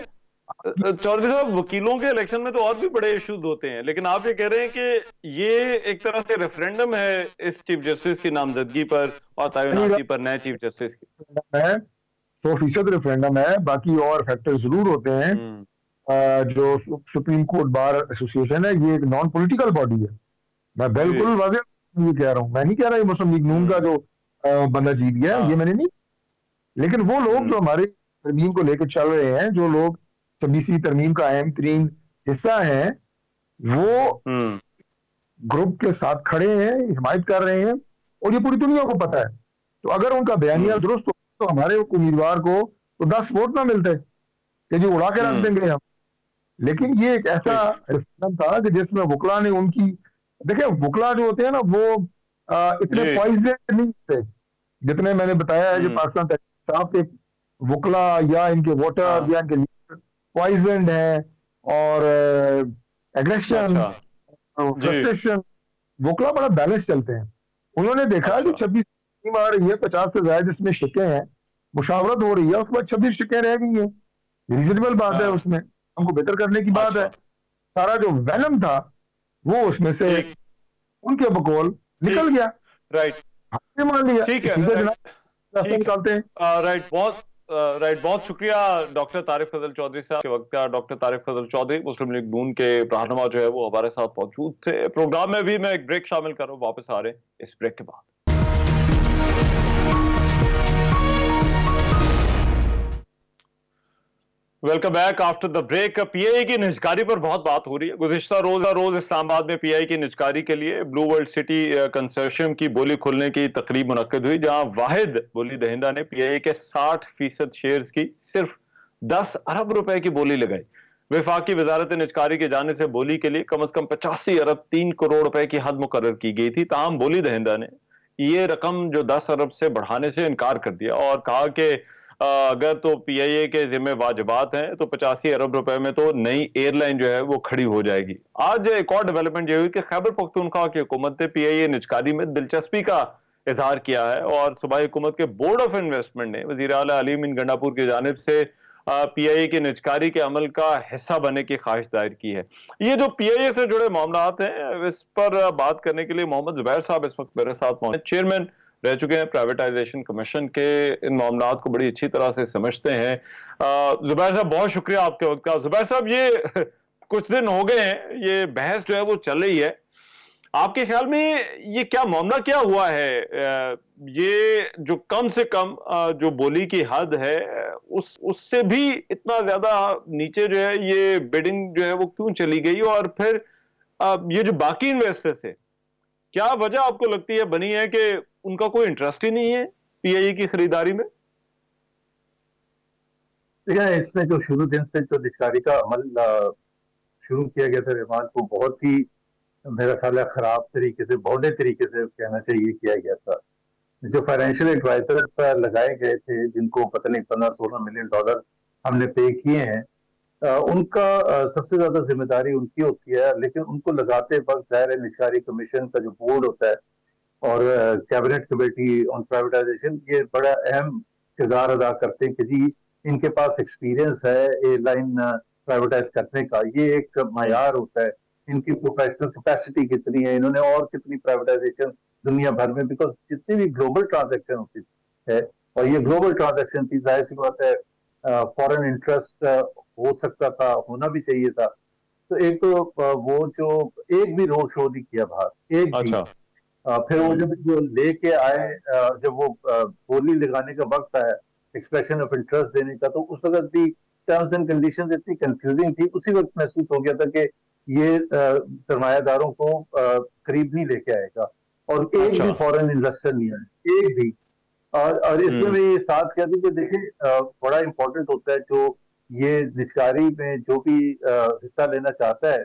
चौधरी साहब, वकीलों के इलेक्शन में तो और भी बड़े इश्यूज होते हैं, लेकिन आप ये कह रहे हैं कि ये एक तरह से रेफरेंडम है इस चीफ जस्टिस की नामजदगी पर और तैनाती पर, नए चीफ जस्टिस की है। 100% रेफरेंडम है। बाकी और फैक्टर जरूर होते हैं। जो सुप्रीम कोर्ट बार एसोसिएशन है ये एक नॉन पॉलिटिकल बॉडी है। मैं बिल्कुल वाज़ेह ये कह रहा हूँ, मैं नहीं कह रहा मुस्लिम लीग नून का जो बंदा जीत गया ये मैंने नहीं, लेकिन वो लोग जो हमारे तरमीम को लेकर चल रहे हैं, जो लोग 26वीं तरमीम का अहम तरीन हिस्सा है, वो ग्रुप के साथ खड़े हैं, हिमायत कर रहे हैं और ये पूरी दुनिया को पता है। तो अगर उनका बयानिया दुरुस्त हो तो हमारे उम्मीदवार को तो 10 वोट ना मिलते कि जी उड़ा के रख देंगे हम। लेकिन ये एक ऐसा रेफरेंडम था कि जिसमें वकला ने उनकी, देखिए वकला जो होते हैं ना वो इतने पॉइजन नहीं थे जितने मैंने बताया है कि पाकिस्तान साहब के वकला या इनके वोटर या इनके लीडर पॉइजन है और एग्रेशन, फ्रस्ट्रेशन। वकला बड़ा बैलेंस चलते हैं। उन्होंने देखा कि 26 टीम आ रही है, 50 से ज्यादा जिसमें शिकें हैं, मुशावरत हो रही है, उसके बाद 26 शिकें रह गई हैं, रीजनेबल बात है, उसमें हमको बेहतर करने की बात है। सारा जो वैनम था वो उसमें से उनके बकौल निकल गया। राइट, मान लिया। ठीक है, निकालते हैं। राइट, बहुत शुक्रिया डॉक्टर तारिक फजल चौधरी साहब के वक्त का। डॉक्टर तारिक फजल चौधरी मुस्लिम लीग नून के रहनुमा जो है वो हमारे साथ मौजूद थे। प्रोग्राम में भी मैं एक ब्रेक शामिल कर रहा हूँ, वापस आ रहे हैं इस ब्रेक के बाद। Welcome back after the break. PIA की निजकारी पर बहुत बात हो रही है। गुज़िश्ता रोज इस्लामाबाद में पीआईए की निजकारी के लिए ब्लू वर्ल्ड सिटी कंसोर्शियम की बोली खुलने की तकरीब मुनक्किद हुई, जहां वाहिद बोली दहिंदा ने पीआईए के 60% शेयर्स की सिर्फ 10 अरब रुपए की बोली लगाई। वफाकी वजारत निजकारी की जानिब से बोली के लिए कम से कम 85 अरब 3 करोड़ रुपए की हद मुकर्रर की गई थी। ताहम बोली दहिंदा ने ये रकम जो 10 अरब से बढ़ाने से इनकार कर दिया और कहा कि अगर तो पीआईए के जिम्मे वाजिबात हैं तो 85 अरब रुपए में तो नई एयरलाइन जो है वो खड़ी हो जाएगी। आज एक और डेवलपमेंट ये हुई कि खैबर पख्तूनख्वा की हुकूमत ने पीआईए निजकारी में दिलचस्पी का इजहार किया है और सूबाई हुकूमत के बोर्ड ऑफ इन्वेस्टमेंट ने वजीर आला अली मीन गंडापुर की जानिब से पीआईए की निजकारी के अमल का हिस्सा बनने की ख्वाहिश दायर की है। ये जो पीआईए से जुड़े मामलात हैं इस पर बात करने के लिए मोहम्मद जुबैर साहब इस वक्त मेरे साथ मौजूद, चेयरमैन रह चुके हैं प्राइवेटाइजेशन कमीशन के, इन मामलात को बड़ी अच्छी तरह से समझते हैं। जुबैर साहब बहुत शुक्रिया आपके वक्त का। जुबैर साहब ये कुछ दिन हो गए हैं ये बहस जो है वो चल रही है, आपके ख्याल में ये क्या मामला क्या हुआ है? ये जो कम से कम जो बोली की हद है उससे भी इतना ज्यादा नीचे जो है ये बिडिंग जो है वो क्यों चली गई और फिर ये जो बाकी इन्वेस्टर्स है क्या वजह आपको लगती है बनी है कि उनका कोई इंटरेस्ट ही नहीं है पीआईए की खरीदारी में? देखिए, इसमें जो शुरू दिन से जो निजकारी का अमल शुरू किया गया था रिमांड को, बहुत ही मेरा ख्याल है खराब तरीके से, भौडे तरीके से कहना चाहिए किया गया था। जो फाइनेंशियल एडवाइजर लगाए गए थे, जिनको पता नहीं 15-16 मिलियन डॉलर हमने पे किए हैं, उनका सबसे ज्यादा जिम्मेदारी उनकी होती है, लेकिन उनको लगाते वक्त जाहिर है निजकारी कमीशन का जो बोर्ड होता है और कैबिनेट कमेटी ऑन प्राइवेटाइजेशन, ये बड़ा अहम किरदार अदा करते हैं कि जी इनके पास एक्सपीरियंस है एयरलाइन प्राइवेटाइज करने का। ये एक मायार होता है, इनकी प्रोफेशनल कैपेसिटी कितनी है, इन्होंने और कितनी प्राइवेटाइजेशन दुनिया भर में, बिकॉज जितनी भी ग्लोबल ट्रांजेक्शन होती है, और ये ग्लोबल ट्रांजेक्शन थी, जाहिर सी बात है फॉरेन इंटरेस्ट हो सकता था, होना भी चाहिए था। तो एक तो वो जो एक भी रोड शो नहीं किया बाहर, एक भी। फिर वो जब जो लेके आए, जब वो बोली लगाने का वक्त आया, एक्सप्रेशन ऑफ इंटरेस्ट देने का, तो उस वक्त भी टर्म्स एंड कंडीशंस इतनी कंफ्यूजिंग थी, उसी वक्त महसूस हो गया था कि ये सरमायादारों को करीब नहीं लेके आएगा, और एक भी फॉरेन इन्वेस्टर नहीं आया, एक भी। और इसमें मैं ये साथ कह दूं कि देखिए बड़ा इंपॉर्टेंट होता है, जो ये निजकारी में जो भी हिस्सा लेना चाहता है,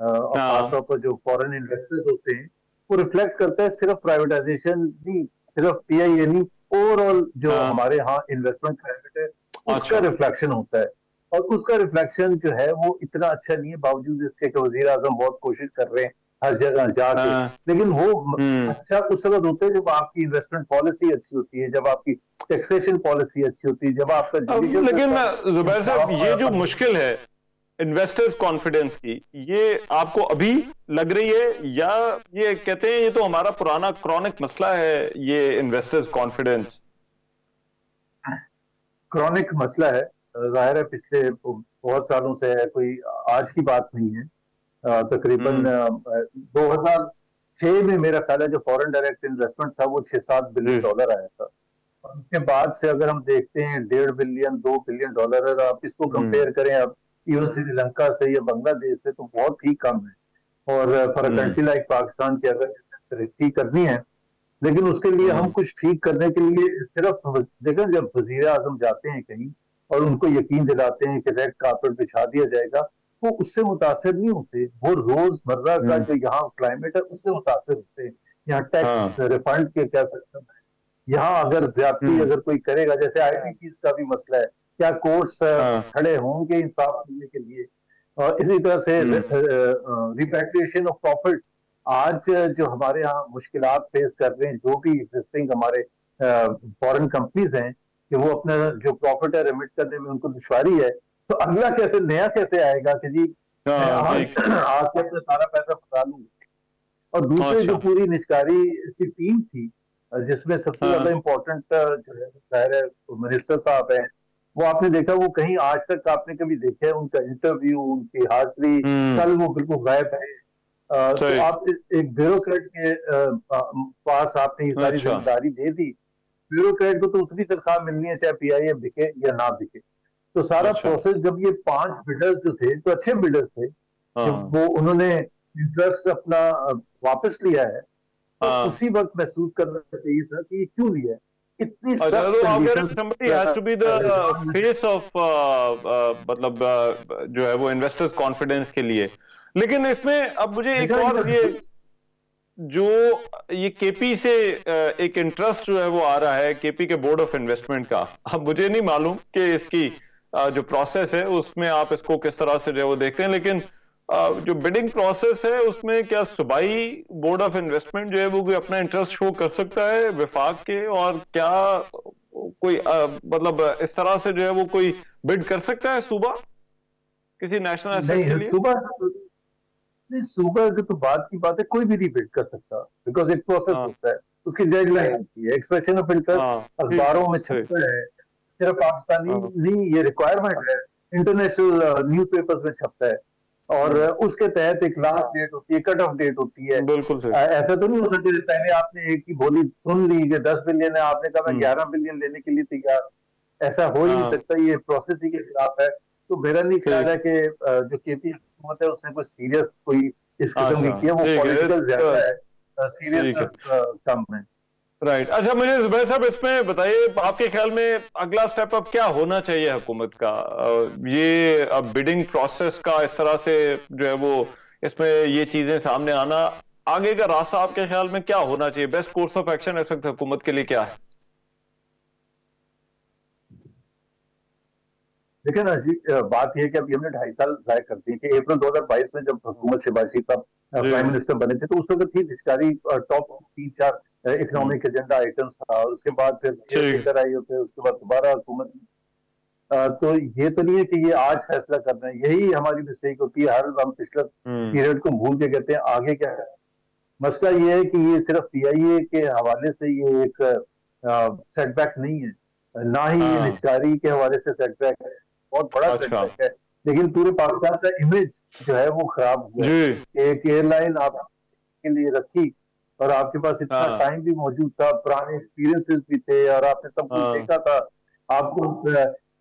खासतौर पर जो फॉरेन इन्वेस्टर्स होते हैं, वो रिफ्लेक्ट करता है सिर्फ प्राइवेटाइजेशन नहीं, सिर्फ पीआईए नहीं, ओवरऑल जो हमारे यहाँ इन्वेस्टमेंट क्लाइमेट है उसका रिफ्लेक्शन होता है। और उसका रिफ्लेक्शन जो है वो इतना अच्छा नहीं है, बावजूद इसके कि वजीर आजम बहुत कोशिश कर रहे हैं हर जगह जाके, लेकिन वो अच्छा उस वक्त होता है जब आपकी इन्वेस्टमेंट पॉलिसी अच्छी होती है, जब आपकी टैक्सेशन पॉलिसी अच्छी होती है, जब आपका। लेकिन जुबैर साहब, ये जो मुश्किल है इन्वेस्टर्स कॉन्फिडेंस की, ये आपको अभी लग रही है, या ये कहते हैं ये तो हमारा पुराना क्रॉनिक मसला है, ये इन्वेस्टर्स कॉन्फिडेंस? क्रॉनिक मसला है, जाहिर है पिछले बहुत सालों से है, कोई आज की बात नहीं है। तकरीबन 2006 में मेरा ख्याल है जो फॉरेन डायरेक्ट इन्वेस्टमेंट था वो 6-7 बिलियन डॉलर आया था। उसके बाद से अगर हम देखते हैं 1.5 बिलियन 2 बिलियन डॉलर, अगर आप इसको कंपेयर करें अब इवन श्रीलंका से या बांग्लादेश से, तो बहुत ही कम है। और for a country like Pakistan की अगर तरक्की करनी है, लेकिन उसके लिए हम कुछ ठीक करने के लिए सिर्फ देखें, जब वजीर आजम जाते हैं कहीं और उनको यकीन दिलाते हैं कि रेड कार्पेट बिछा दिया जाएगा, वो उससे मुतासर नहीं होते, वो रोजमर्रा का जो यहाँ क्लाइमेट है उससे मुतासर होते हैं। यहाँ टैक्स रिफंड के क्या सकते हैं, यहाँ अगर ज्यादती अगर कोई करेगा, जैसे आईपीपीज का भी मसला है, क्या कोर्ट्स खड़े होंगे इंसाफ देने के लिए, और इसी तरह से रिपैट्रिएशन ऑफ प्रॉफिट। आज जो हमारे यहाँ मुश्किलात फेस कर रहे हैं जो भी एग्जिस्टिंग हमारे फॉरेन कंपनीज हैं, कि वो अपना जो प्रॉफिट है रिमिट करने में उनको दुश्वारी है, तो अगला कैसे नया कैसे आएगा कि जी आके अपना सारा पैसा फंसा लूं। और दूसरे जो पूरी निजकारी की टीम थी, जिसमें सबसे ज्यादा इम्पोर्टेंट जो है मिनिस्टर साहब है, वो आपने देखा, वो कहीं आज तक आपने कभी देखा है उनका इंटरव्यू, उनकी हाजिरी, कल वो बिल्कुल गायब है। तो आप एक ब्यूरोक्रेट के पास आपने ये सारी जिम्मेदारी दे दी, ब्यूरोक्रेट को तो उतनी तनख्वाह मिलनी है चाहे पीआईए दिखे या ना दिखे। तो सारा प्रोसेस, जब ये 5 बिल्डर्स जो थे, तो अच्छे बिल्डर्स थे, जब वो उन्होंने इंटरेस्ट अपना वापस लिया है, तो उसी वक्त महसूस करना चाहिए था कि ये क्यों लिया है। इतनी somebody has to be the face of मतलब जो है वो इन्वेस्टर्स कॉन्फिडेंस के लिए। लेकिन इसमें अब मुझे एक और ये केपी से एक इंटरेस्ट जो है वो आ रहा है, केपी के बोर्ड ऑफ इन्वेस्टमेंट का। अब मुझे नहीं मालूम कि इसकी जो प्रोसेस है उसमें आप इसको किस तरह से जो है वो देखते हैं, लेकिन जो बिडिंग प्रोसेस है उसमें क्या सूबाई बोर्ड ऑफ इन्वेस्टमेंट जो है वो कोई अपना इंटरेस्ट शो कर सकता है विफाक के, और क्या कोई मतलब इस तरह से जो है वो कोई बिड कर सकता है सूबा किसी नेशनल एसेट के लिए? सूबा की तो बात की बात है, कोई भी नहीं बिड कर सकता, बिकॉज एक प्रोसेस होता है, उसकी डेडलाइन होती है, एक्सप्रेशन ऑफ इंटरेस्ट अखबारों में छपता है, सिर्फ पाकिस्तानी नहीं, ये रिक्वायरमेंट है, इंटरनेशनल न्यूज़पेपर्स में छपता है, और उसके तहत एक लास्ट डेट होती है, कट ऑफ डेट होती है। बिल्कुल ऐसा तो नहीं हो सकता पहले आपने एक ही बोली सुन ली कि 10 बिलियन है, आपने कहा मैं 11 बिलियन लेने के लिए तैयार, ऐसा हो ही नहीं सकता, ये प्रोसेस ही के खिलाफ है। तो मेरा नहीं ख्याल है कि जो केपी हुकूमत है उसने कोई सीरियस कोई इस किस्म की किया, वो पॉलिटिकल ज्यादा है। सीरियसनेस कम है। राइट। अच्छा, मुझे जुबैर साहब इसमें बताइए, आपके ख्याल में अगला स्टेप अब क्या होना चाहिए हुकूमत का? ये अब बिडिंग प्रोसेस का इस तरह से जो है वो इसमें ये चीजें सामने आना, आगे का रास्ता आपके ख्याल में क्या होना चाहिए? बेस्ट कोर्स ऑफ एक्शन इस वक्त हुकूमत के लिए क्या है? देखिए ना जी, बात यह है कि अभी हमने 2.5 साल जाया करते हैं कि अप्रैल 2022 में जब हुकूमत शहबाज शरीफ साहब प्राइम मिनिस्टर बने थे तो उस वक्त ही निष्कारी टॉप 3-4 इकोनॉमिक एजेंडा आइटम्स था, और उसके बाद फिर इधर आई होते, उसके बाद दोबारा हुकूमत। तो ये तो नहीं है कि ये आज फैसला करना है, यही हमारी मिस्टेक होती है, हर हम पिछले पीरियड को भूल के कहते हैं आगे क्या है। मसला ये है कि ये सिर्फ PIA के हवाले से ये एक सेटबैक नहीं है, ना ही ये निष्कारी के हवाले से सेटबैक है, बहुत बड़ा सेटबैक है, लेकिन पूरे पाकिस्तान का इमेज जो है वो खराब हुआ है। एक एयरलाइन आपके लिए रखी और आपके पास इतना टाइम भी मौजूद था, पुराने एक्सपीरियंसेस भी थे, और आपने सब कुछ देखा था। आपको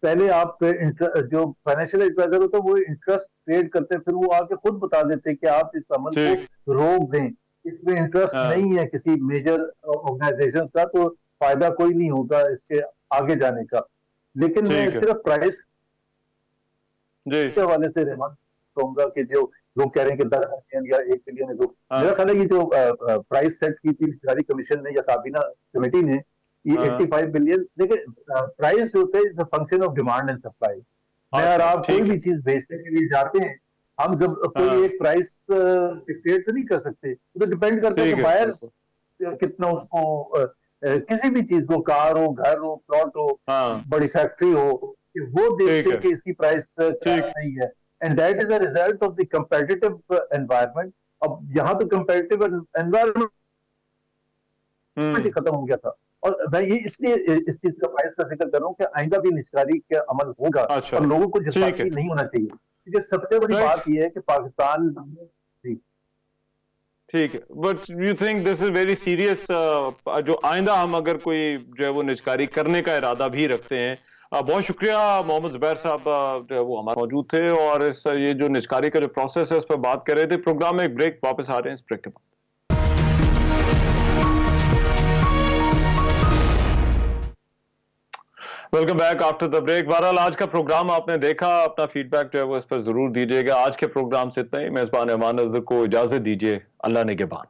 पहले आप जो फाइनेंशियल एडवाइजर होता है वो इंटरेस्ट ट्रेड करते, फिर वो आके खुद बता देते कि आप इस अमल को रोक दें, इसमें इंटरेस्ट नहीं है किसी मेजर ऑर्गेनाइजेशन का, तो फायदा कोई नहीं होगा इसके आगे जाने का। लेकिन मैं सिर्फ प्राइस के हवाले से रहमान कहूंगा कि जो लोग कह रहे हैं कि 10 बिलियन या 1 बिलियन है, मेरा ख्याल है ये जो प्राइस सेट की थी निगरानी कमीशन ने या काबीना कमेटी ने, ये 85 बिलियन, देखिए प्राइस जो होता है function of demand and supply. अगर आप कोई भी चीज बेचने के लिए जाते हैं, हम जब कोई एक प्राइस डिक्टेट तो नहीं कर सकते, तो डिपेंड करता है कि बायर कितना उसको किसी भी चीज को, कार हो, घर हो, प्लॉट हो, बड़ी फैक्ट्री हो, कि वो देखते हैं कि इसकी प्राइस क्या नहीं है, and that is a result of the competitive environment. अब यहाँ तो कंपेटिटिव एनवायरनमेंट खत्म हो गया था, और मैं ये इसलिए इस चीज का प्राइस का जिक्र कर रहा हूँ कि आइंदा भी निष्कारी का अमल होगा, और लोगों को जज्बाती नहीं होना चाहिए, क्योंकि सबसे बड़ी बात यह है कि पाकिस्तान ठीक है, but you think this is very serious, जो आइंदा हम अगर कोई जो है वो निष्कारी करने का इरादा भी रखते हैं। बहुत शुक्रिया मोहम्मद जुबैर साहब जो है वो हमारे मौजूद थे, और इस ये जो निष्कारी का जो प्रोसेस है उस पर बात कर रहे थे। प्रोग्राम में एक ब्रेक, वापस आ रहे हैं इस ब्रेक के बाद। Welcome back after the break. बहरहाल आज का प्रोग्राम आपने देखा, अपना फीडबैक जो है वो इस पर जरूर दीजिएगा। आज के प्रोग्राम से इतना ही। मेजबान एमान नज़र को इजाजत दीजिए, अल्लाह निगहबान।